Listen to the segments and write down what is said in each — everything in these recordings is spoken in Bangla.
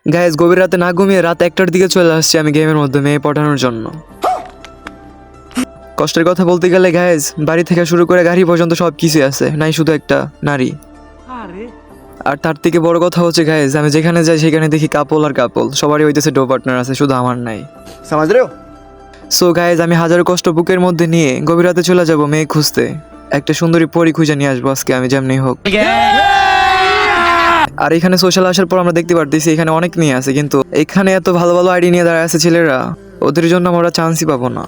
গাইজ গভীর রাতে না ঘুমিয়ে রাত 1টার দিকে চলে আসছি আমি গেমের মধ্যে মেয়ে পটানোর জন্য। কষ্টের কথা বলতে গেলে গাইজ বাড়ি থেকে শুরু করে গাড়ি পর্যন্ত সব কিছুই আছে, নাই শুধু একটা নারী। আর তার থেকে বড় কথা হচ্ছে গাইজ আমি যেখানে যাই সেখানে দেখি কাপল আর কাপল, সবারই হইতেছে ডো পার্টনার আছে, শুধু আমার নাই। समझ रहे हो? সো গাইজ আমি হাজারো কষ্ট বুকের মধ্যে নিয়ে গভীর রাতে চলে যাব মেয়ে খুঁজতে। একটা সুন্দরী পরী খুঁজে নিয়ে আসবো আজকে আমি যেমনি হোক। আর এখানে সোশ্যাল আসার পর আমরা দেখতে পারতেছি এখানে অনেক মেয়ে আছে, কিন্তু এখানে এত ভালো ভালো আইডি নিয়ে দাঁড়ায় আছে ছেলেরা, ওদের জন্য আমরা চান্সই পাবো না।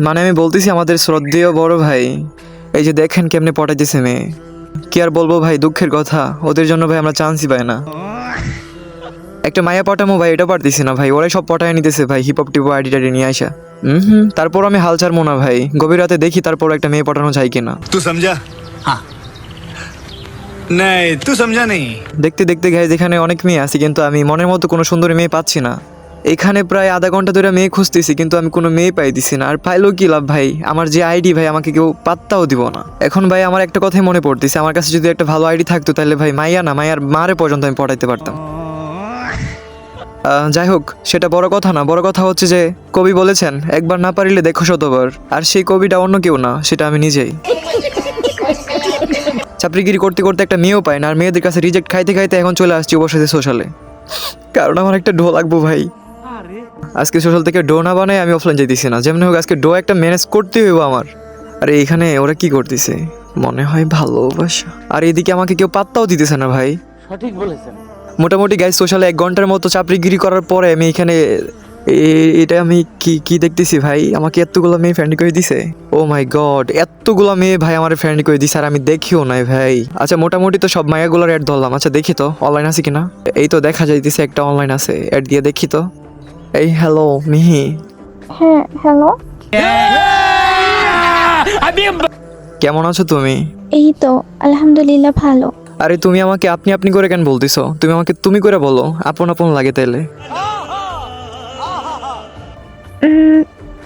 মানে আমি বলতেছি আমাদের শ্রদ্ধেয় বড় ভাই, এই যে দেখেন কেমনে পটাইতেছে মেয়ে। কি আর বলবো ভাই, দুঃখের কথা, ওদের জন্য ভাই আমরা চান্সই পাই না। একটা মায়া পটামো ভাই, এটা পারতেছি না ভাই, ওরাই সব পটায় নিতেছে ভাই, হিপহপ টিপো আইডি টাইডি নিয়ে আসা। তারপর আমি হাল ছাড়বো না ভাই, গভীর রাতে দেখি তারপর একটা মেয়ে পটানো যায় কিনা। तू समझा? हाँ नहीं तू समझा नहीं। দেখতে দেখতে গাইজ এখানে অনেক মেয়ে আছে, কিন্তু আমি মনের মতো কোনো সুন্দরী মেয়ে পাচ্ছি না। এখানে প্রায় আধা ঘন্টা ধরে মেয়ে খুঁজতেছি, কিন্তু আমি কোনো মেয়ে পাইতেছি না। আর পাইলেও কি লাভ ভাই, আমার যে আইডি ভাই আমাকে কেউ পাত্তাও দিব না। এখন ভাই আমার একটা কথাই মনে পড়তেছে, আমার কাছে যদি একটা ভালো আইডি থাকতো তাহলে ভাই মাইয়া না মাইয়ার মারে পর্যন্ত আমি পটাইতে পারতাম। যাই হোক, সেটা বড় কথা না, বড় কথা হচ্ছে যে কবি বলেছেন একবার না পারিলে দেখো শতবার, আর সেই কবিটা অন্য কেউ না, সেটা আমি নিজেই। চাপড়িগিরি করতে করতে একটা মেয়েও পাই না, আর মেয়েদের কাছে রিজেক্ট খাইতে খাইতে এখন চলে আসছি অবশ্যই সোশ্যালে, কারণ আমার একটা ডো লাগবো ভাই। আজকে সোশ্যাল থেকে ডো না বানাই আমি অফলাইন যাইতেছি না, যেমন হোক আজকে ডো একটা ম্যানেজ করতে হইব আমার। আর এইখানে ওরা কি করতেছে, মনে হয় ভালোবাসা, আর এদিকে আমাকে কেউ পাত্তাও দিতেছে না ভাই। সঠিক বলেছেন। মোটামুটি গাইজ সোশ্যালে 1 ঘন্টার মতো চাপড়িগিরি করার পরে আমি এখানে এটা আমি কি কি দেখতেছি ভাই, আমাকে এতগুলো মেয়ে ফ্রেন্ড করে দিছে। ও মাই গড, এতগুলো মেয়ে ভাই আমার ফ্রেন্ড করে দিছে, আর আমি দেখিও নাই ভাই। আচ্ছা মোটামুটি তো সব মায়াগুলোর অ্যাড ধরলাম, আচ্ছা দেখি তো অনলাইন আছে কিনা। এই তো দেখা যাইতেছে একটা অনলাইন আছে, অ্যাড দিয়ে দেখি তো। এই হ্যালো মিহি। হ্যাঁ হ্যালো, কেমন আছো তুমি? এই তো আলহামদুলিল্লাহ ভালো। আরে তুমি আমাকে আপনি আপনি করে কেন বলতেছো, তুমি আমাকে তুমি করে বলো, আপন আপন লাগে তাইলে।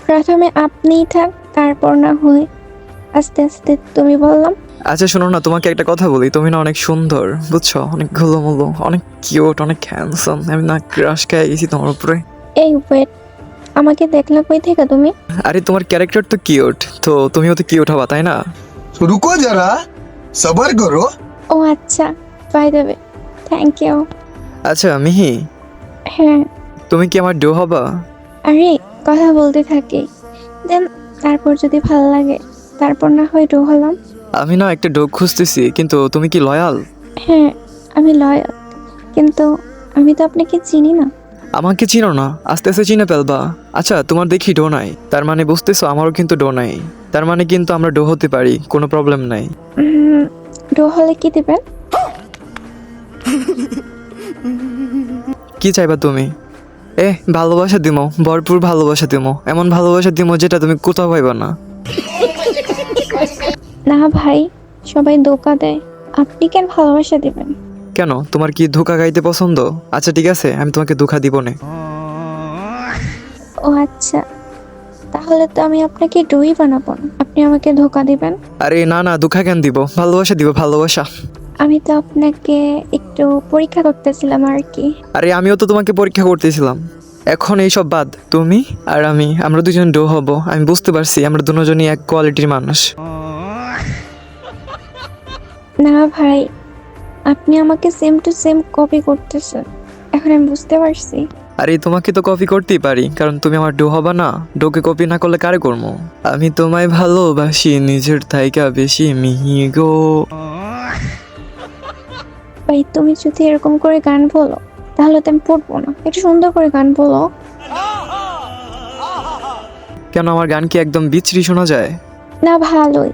প্রথমে আপনিই থাক, তারপর না হয় আস্তে আস্তে তুমি বললাম। আচ্ছা শোনো না, তোমাকে একটা কথা বলি, তুমি না অনেক সুন্দর বুঝছো, অনেক ঘুলোমুলো, অনেক কিউট, অনেক হ্যান্ডসাম, আমি না ক্রাশ খেয়ে গেছি তোমার উপরে। এই ওয়েট, আমাকে দেখলা কই থেকে তুমি? আরে তোমার ক্যারেক্টার তো কিউট, তো তুমিও তো কিউট হবা তাই না? रुको जरा सबर करो। ও আচ্ছা, by the way, thank you. আচ্ছা মিহি, হ্যাঁ, তুমি কি আমার ডো হবা? আরে কথা বলতে থাকি, দেন তারপর যদি ভালো লাগে তারপর না হয় ডো হলাম। আমি না একটা ডো খুঁজতেছি, কিন্তু তুমি কি লয়াল? হ্যাঁ আমি লয়াল, কিন্তু আমি তো আপনাকে চিনি না। আমাকে চিনো না, আস্তে আস্তে চিনে ফেলবা। আচ্ছা তোমার দেখি ডো নাই, তার মানে বুঝতেছো আমারও কিন্তু ডো নাই, তার মানে কিন্তু আমরা ডো হতে পারি, কোনো প্রবলেম নাই। ডো হলে কি দিবেন? কি চাইবা তুমি? ভালোবাসা দিমো, ভরপুর ভালোবাসা দিমো, এমন ভালোবাসা দিমো যেটা তুমি কোথাও পাইবা না। না ভাই, সবাই ধোকা দেয়, আপনি কেন ভালোবাসা দিবেন? কেন, তোমার কি ধোকা খাইতে পছন্দ? আচ্ছা ঠিক আছে, আমি তোমাকে ধোকা দিব না। ও আচ্ছা, তাহলে তো আমি আপনাকে ডুই বানাবো না, আপনি আমাকে ধোকা দিবেন। আরে না না, ধোকা কেন দিব, ভালোবাসা দিব, ভালোবাসা। আমি তো আপনাকে একটু পরীক্ষা করতেছিলাম আর কি। আরে আমিও তো তোমাকে পরীক্ষা করতেছিলাম। এখন এইসব বাদ, তুমি আর আমি, আমরা দুজন ডো হব, আমি বুঝতে পারছি আমরা দুজনই এক কোয়ালিটির মানুষ। না ভাই, আপনি আমাকে সেম টু সেম কপি করতেছেন, এখন আমি বুঝতে পারছি। আরে তোমাকে তো কপি করতেই পারি, কারণ তুমি আমার ডো হবা না, ডোকে কপি না করলে কারে করবো? আমি তোমায় ভালোবাসি নিজের থাইকা বেশি মিহি গো। ভাই তুমি যদি এরকম করে গান বলো তাহলে তো আমি পড়বো না, একটু সুন্দর করে গান বলো। কেন, আমার গান কি একদম বিচ্ছিরি শোনা যায়? না ভালোই,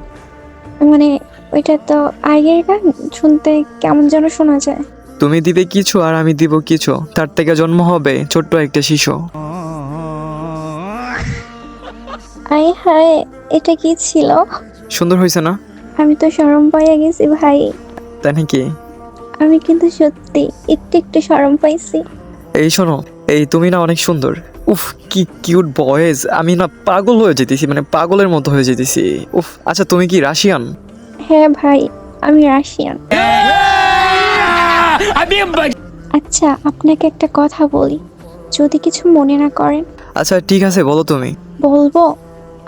মানে ওইটা তো আগের গান, শুনতে কেমন যেন শোনা যায়। তুমি দিবে কিছু আর আমি দিব কিছু, তার থেকে জন্ম হবে ছোট্ট একটা শিশু। আয় হায়, এটা কি ছিল? সুন্দর হয়েছে না? আমি তো শরম পাইয়া গেছি ভাই, তাই নাকি? আমি কিন্তু সত্যি একটু একটু শরম পাইছি। এই শোনো, এই তুমি না অনেক সুন্দর, উফ কি কিউট বয়েজ, আমি না পাগল হয়ে যেতেছি, মানে পাগলের মতো হয়ে যেতেছি, উফ। আচ্ছা তুমি কি রাশিয়ান? হ্যাঁ ভাই, আমি রাশিয়ান। আচ্ছা, আপনাকে একটা কথা বলি, যদি কিছু মনে না করেন। আচ্ছা ঠিক আছে, বলো তুমি। বলবো?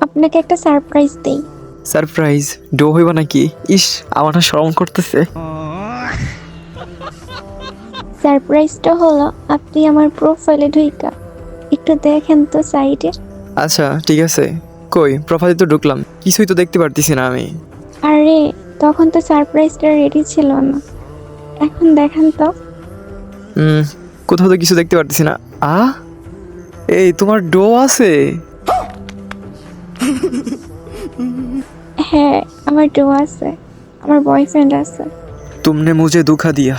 আপনাকে একটা সারপ্রাইজ দেই। সারপ্রাইজ? ডো হইবা নাকি? ইস, আমার না শরম করতেছে। সারপ্রাইজটা হলো, আপনি আমার প্রোফাইলে ঢুইকা একটু দেখেন তো সাইডে। আচ্ছা ঠিক আছে, কই প্রোফাইলে তো ঢুকলাম, কিছুই তো দেখতে পারতেছি না আমি। আরে, তখন তো সারপ্রাইজটা রেডি ছিল না, এখন দেখেন তো। কোথাও তো কিছু দেখতে পারতেছি না। এই তোমার ডো আছে? হ্যাঁ, আমার ডো আছে, আমার বয়ফ্রেন্ড আছে। তুমনে মুঝে দুঃখা দিয়া।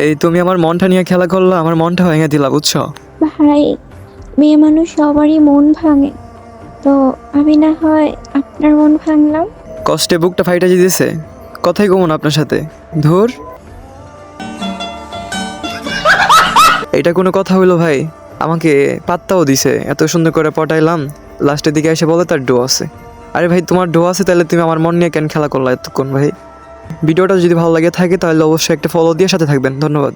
এই তুমি আমার মনটা নিয়ে খেলা করলা, আমার মনটা ভেঙে দিলা, বুঝছো? ভাই, মেয়ে মানুষ সবারই মন ভাঙে, তো আমি না হয় আপনার মন ভাঙলাম। কষ্টে বুকটা ফাইটা যেতেছে, কথাই কমন আপনার সাথে। ধুর, এটা কোনো কথা হইলো ভাই? আমাকে পাত্তাও দিছে, এত সুন্দর করে পটাইলাম, লাস্টের দিকে এসে বলে তার ডো আছে। আরে ভাই, তোমার ডো আছে তাহলে তুমি আমার মন নিয়ে কেন খেলা করলা এতক্ষণ ভাই? ভিডিওটা যদি ভালো লাগে থাকে তাহলে অবশ্যই একটা ফলো দিয়ে সাথে থাকবেন। ধন্যবাদ।